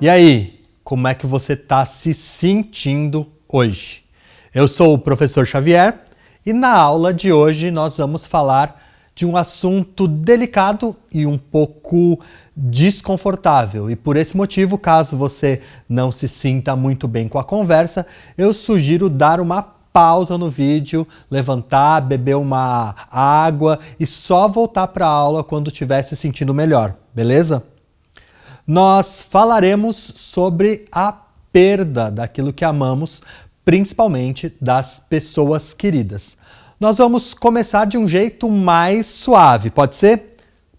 E aí, como é que você está se sentindo hoje? Eu sou o professor Xavier e na aula de hoje nós vamos falar de um assunto delicado e um pouco desconfortável. E por esse motivo, caso você não se sinta muito bem com a conversa, eu sugiro dar uma pausa no vídeo, levantar, beber uma água e só voltar para a aula quando estiver se sentindo melhor, beleza? Nós falaremos sobre a perda daquilo que amamos, principalmente das pessoas queridas. Nós vamos começar de um jeito mais suave, pode ser?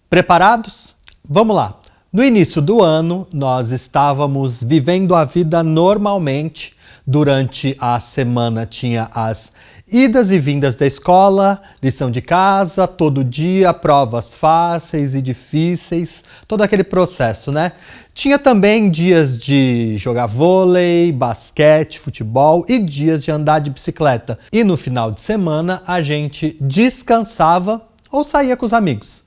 Preparados? Vamos lá! No início do ano, nós estávamos vivendo a vida normalmente. Durante a semana tinha as idas e vindas da escola, lição de casa, todo dia, provas fáceis e difíceis, todo aquele processo, né? Tinha também dias de jogar vôlei, basquete, futebol e dias de andar de bicicleta. E no final de semana a gente descansava ou saía com os amigos.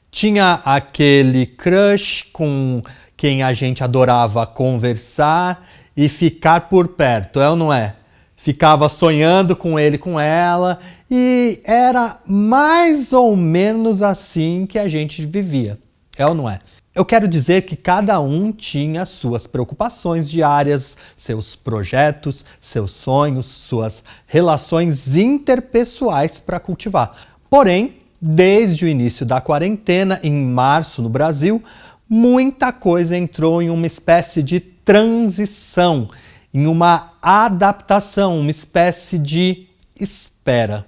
Tinha aquele crush com quem a gente adorava conversar e ficar por perto, é ou não é? Ficava sonhando com ele, com ela, e era mais ou menos assim que a gente vivia, é ou não é? Eu quero dizer que cada um tinha suas preocupações diárias, seus projetos, seus sonhos, suas relações interpessoais para cultivar. Porém, desde o início da quarentena, em março no Brasil, muita coisa entrou em uma espécie de transição, em uma adaptação, uma espécie de espera.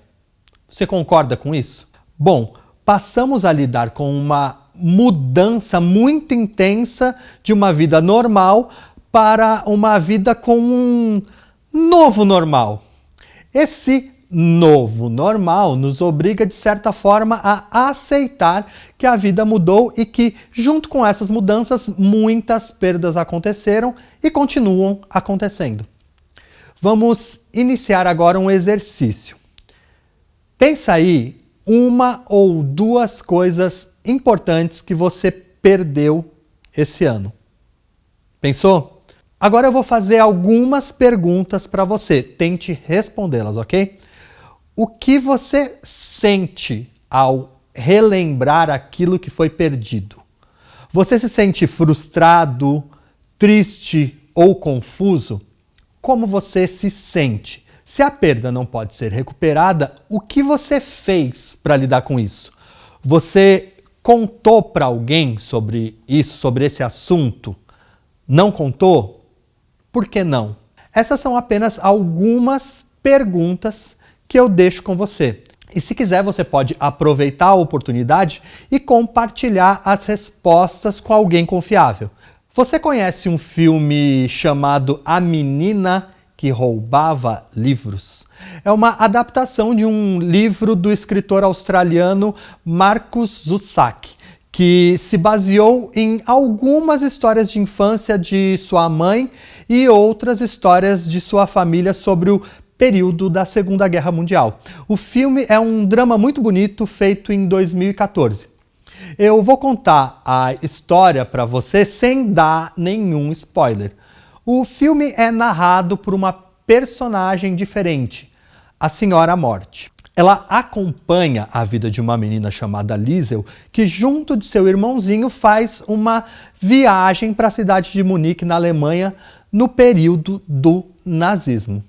Você concorda com isso? Bom, passamos a lidar com uma mudança muito intensa de uma vida normal para uma vida com um novo normal. Esse novo normal nos obriga, de certa forma, a aceitar que a vida mudou e que, junto com essas mudanças, muitas perdas aconteceram e continuam acontecendo. Vamos iniciar agora um exercício. Pensa aí uma ou duas coisas importantes que você perdeu esse ano. Pensou? Agora eu vou fazer algumas perguntas para você. Tente respondê-las, ok? O que você sente ao relembrar aquilo que foi perdido? Você se sente frustrado, triste ou confuso? Como você se sente? Se a perda não pode ser recuperada, o que você fez para lidar com isso? Você contou para alguém sobre isso, sobre esse assunto? Não contou? Por que não? Essas são apenas algumas perguntas que eu deixo com você. E se quiser, você pode aproveitar a oportunidade e compartilhar as respostas com alguém confiável. Você conhece um filme chamado A Menina que Roubava Livros? É uma adaptação de um livro do escritor australiano Marcus Zusak, que se baseou em algumas histórias de infância de sua mãe e outras histórias de sua família sobre o período da Segunda Guerra Mundial. O filme é um drama muito bonito, feito em 2014. Eu vou contar a história para você sem dar nenhum spoiler. O filme é narrado por uma personagem diferente, a Senhora Morte. Ela acompanha a vida de uma menina chamada Liesel, que junto de seu irmãozinho faz uma viagem para a cidade de Munique, na Alemanha, no período do nazismo.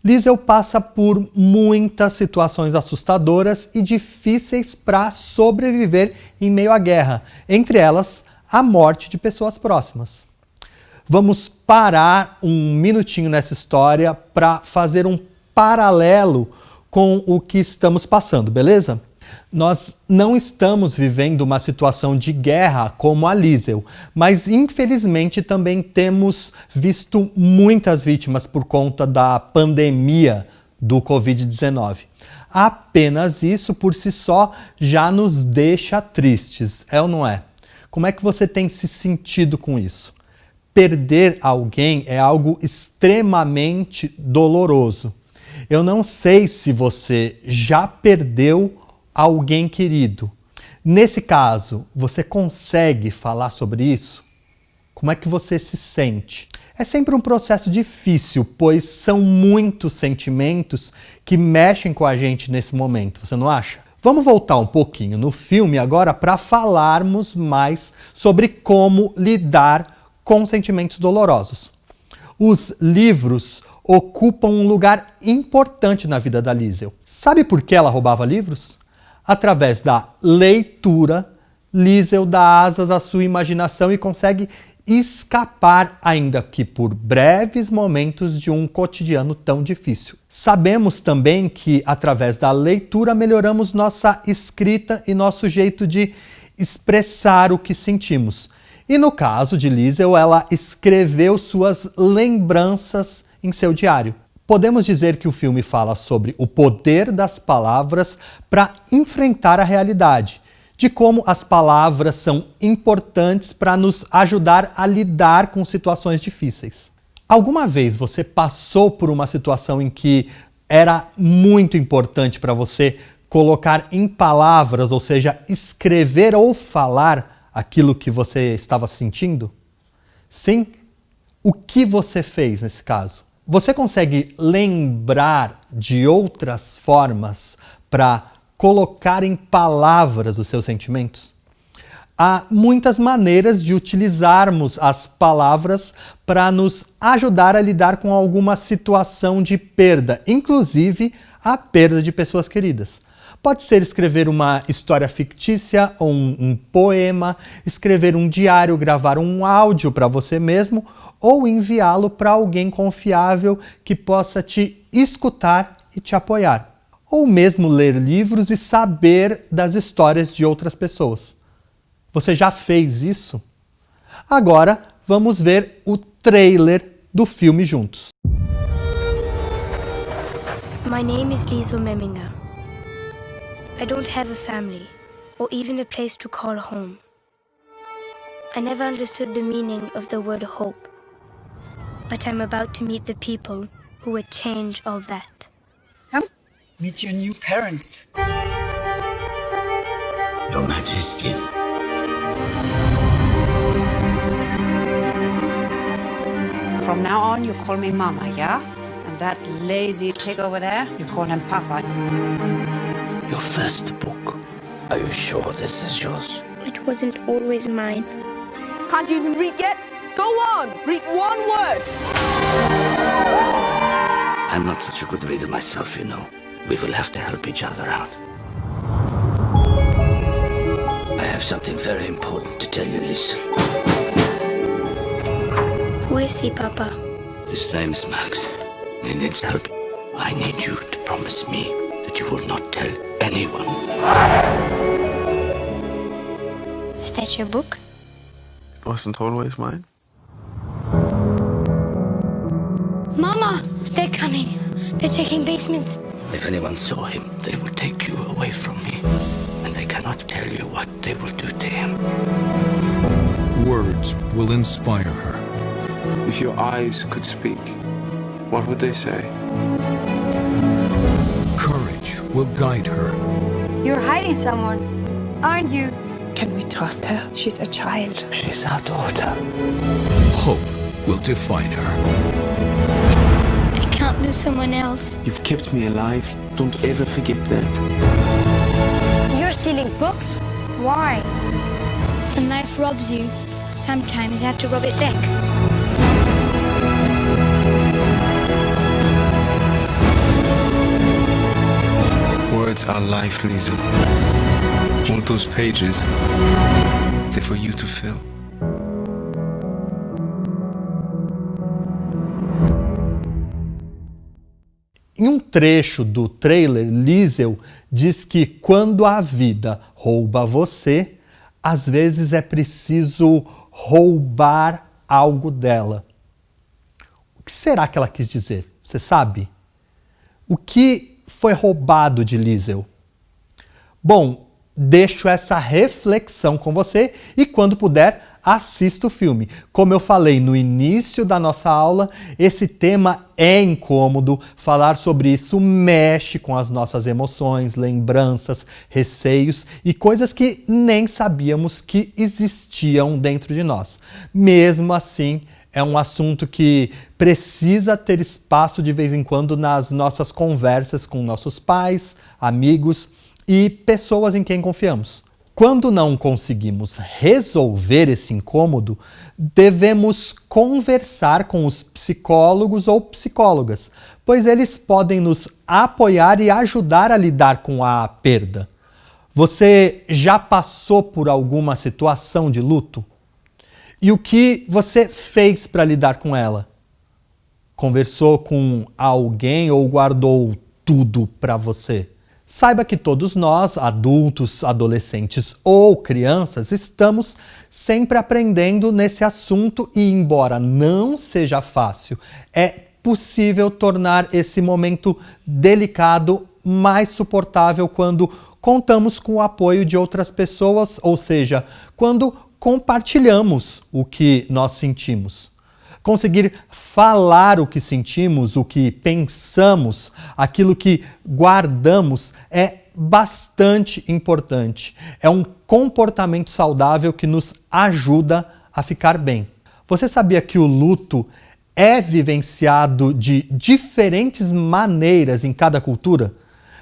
Liesel passa por muitas situações assustadoras e difíceis para sobreviver em meio à guerra, entre elas a morte de pessoas próximas. Vamos parar um minutinho nessa história para fazer um paralelo com o que estamos passando, beleza? Nós não estamos vivendo uma situação de guerra como a Liesel, mas infelizmente também temos visto muitas vítimas por conta da pandemia do Covid-19. Apenas isso por si só já nos deixa tristes, é ou não é? Como é que você tem se sentido com isso? Perder alguém é algo extremamente doloroso. Eu não sei se você já perdeu alguém querido. Nesse caso, você consegue falar sobre isso? Como é que você se sente? É sempre um processo difícil, pois são muitos sentimentos que mexem com a gente nesse momento, você não acha? Vamos voltar um pouquinho no filme agora para falarmos mais sobre como lidar com sentimentos dolorosos. Os livros ocupam um lugar importante na vida da Liesel. Sabe por que ela roubava livros? Através da leitura, Liesel dá asas à sua imaginação e consegue escapar, ainda que por breves momentos, de um cotidiano tão difícil. Sabemos também que, através da leitura, melhoramos nossa escrita e nosso jeito de expressar o que sentimos. E no caso de Liesel, ela escreveu suas lembranças em seu diário. Podemos dizer que o filme fala sobre o poder das palavras para enfrentar a realidade, de como as palavras são importantes para nos ajudar a lidar com situações difíceis. Alguma vez você passou por uma situação em que era muito importante para você colocar em palavras, ou seja, escrever ou falar aquilo que você estava sentindo? Sim? O que você fez nesse caso? Você consegue lembrar de outras formas para colocar em palavras os seus sentimentos? Há muitas maneiras de utilizarmos as palavras para nos ajudar a lidar com alguma situação de perda, inclusive a perda de pessoas queridas. Pode ser escrever uma história fictícia ou um poema, escrever um diário, gravar um áudio para você mesmo ou enviá-lo para alguém confiável que possa te escutar e te apoiar. Ou mesmo ler livros e saber das histórias de outras pessoas. Você já fez isso? Agora vamos ver o trailer do filme juntos. My name is Liesel Memminger. I don't have a family, or even a place to call home. I never understood the meaning of the word hope, but I'm about to meet the people who would change all that. Meet your new parents. Your Majesty. From now on, you call me Mama, yeah? And that lazy pig over there, you call him Papa. Your first book. Are you sure this is yours? It wasn't always mine. Can't you even read yet? Go on, read one word. I'm not such a good reader myself, you know. We will have to help each other out. I have something very important to tell you, Liesel. Who is he, Papa? His name is Max. He needs help. I need you to promise me that you will not tell anyone. Is that your book? It wasn't always mine. Mama! They're coming. They're checking basements. If anyone saw him, they would take you away from me. And they cannot tell you what they will do to him. Words will inspire her. If your eyes could speak, what would they say? Courage will guide her. You're hiding someone, aren't you? Can we trust her? She's a child. She's our daughter. Hope will define her. I can't lose someone else. You've kept me alive. Don't ever forget that. You're stealing books? Why? When life robs you, sometimes you have to rob it back. Words are life, Liesel. All those pages, they're for you to fill. Em um trecho do trailer, Liesel diz que quando a vida rouba você, às vezes é preciso roubar algo dela. O que será que ela quis dizer? Você sabe? O que foi roubado de Liesel? Bom, deixo essa reflexão com você e quando puder, assista o filme. Como eu falei no início da nossa aula, esse tema é incômodo, falar sobre isso mexe com as nossas emoções, lembranças, receios e coisas que nem sabíamos que existiam dentro de nós. Mesmo assim, é um assunto que precisa ter espaço de vez em quando nas nossas conversas com nossos pais, amigos e pessoas em quem confiamos. Quando não conseguimos resolver esse incômodo, devemos conversar com os psicólogos ou psicólogas, pois eles podem nos apoiar e ajudar a lidar com a perda. Você já passou por alguma situação de luto? E o que você fez para lidar com ela? Conversou com alguém ou guardou tudo para você? Saiba que todos nós, adultos, adolescentes ou crianças, estamos sempre aprendendo nesse assunto e, embora não seja fácil, é possível tornar esse momento delicado mais suportável quando contamos com o apoio de outras pessoas, ou seja, quando compartilhamos o que nós sentimos. Conseguir falar o que sentimos, o que pensamos, aquilo que guardamos é bastante importante. É um comportamento saudável que nos ajuda a ficar bem. Você sabia que o luto é vivenciado de diferentes maneiras em cada cultura?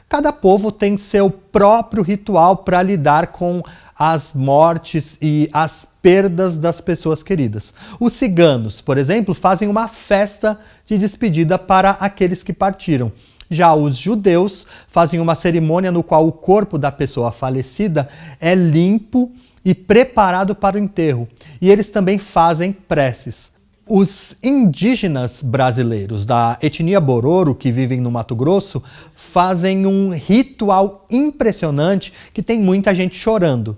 Cada povo tem seu próprio ritual para lidar com as mortes e as perdas das pessoas queridas. Os ciganos, por exemplo, fazem uma festa de despedida para aqueles que partiram. Já os judeus fazem uma cerimônia no qual o corpo da pessoa falecida é limpo e preparado para o enterro. E eles também fazem preces. Os indígenas brasileiros da etnia Bororo, que vivem no Mato Grosso, fazem um ritual impressionante que tem muita gente chorando.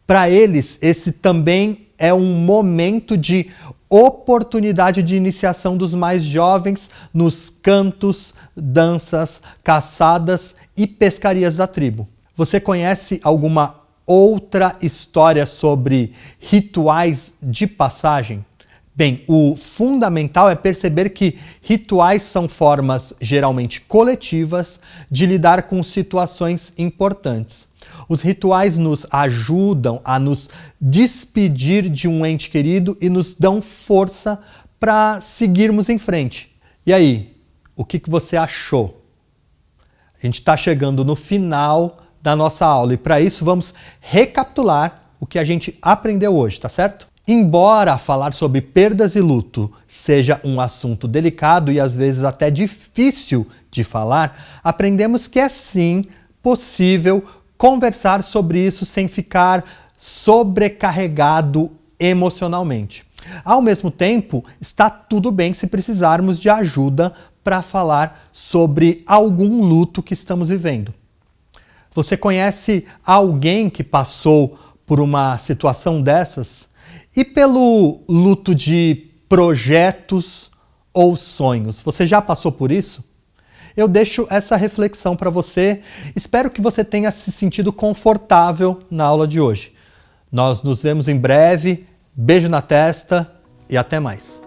Para eles, esse também é um momento de oportunidade de iniciação dos mais jovens nos cantos, danças, caçadas e pescarias da tribo. Você conhece alguma outra história sobre rituais de passagem? Bem, o fundamental é perceber que rituais são formas geralmente coletivas de lidar com situações importantes. Os rituais nos ajudam a nos despedir de um ente querido e nos dão força para seguirmos em frente. E aí, o que você achou? A gente está chegando no final da nossa aula e para isso vamos recapitular o que a gente aprendeu hoje, tá certo? Embora falar sobre perdas e luto seja um assunto delicado e às vezes até difícil de falar, aprendemos que é sim possível conversar sobre isso sem ficar sobrecarregado emocionalmente. Ao mesmo tempo, está tudo bem se precisarmos de ajuda para falar sobre algum luto que estamos vivendo. Você conhece alguém que passou por uma situação dessas? E pelo luto de projetos ou sonhos, você já passou por isso? Eu deixo essa reflexão para você. Espero que você tenha se sentido confortável na aula de hoje. Nós nos vemos em breve. Beijo na testa e até mais.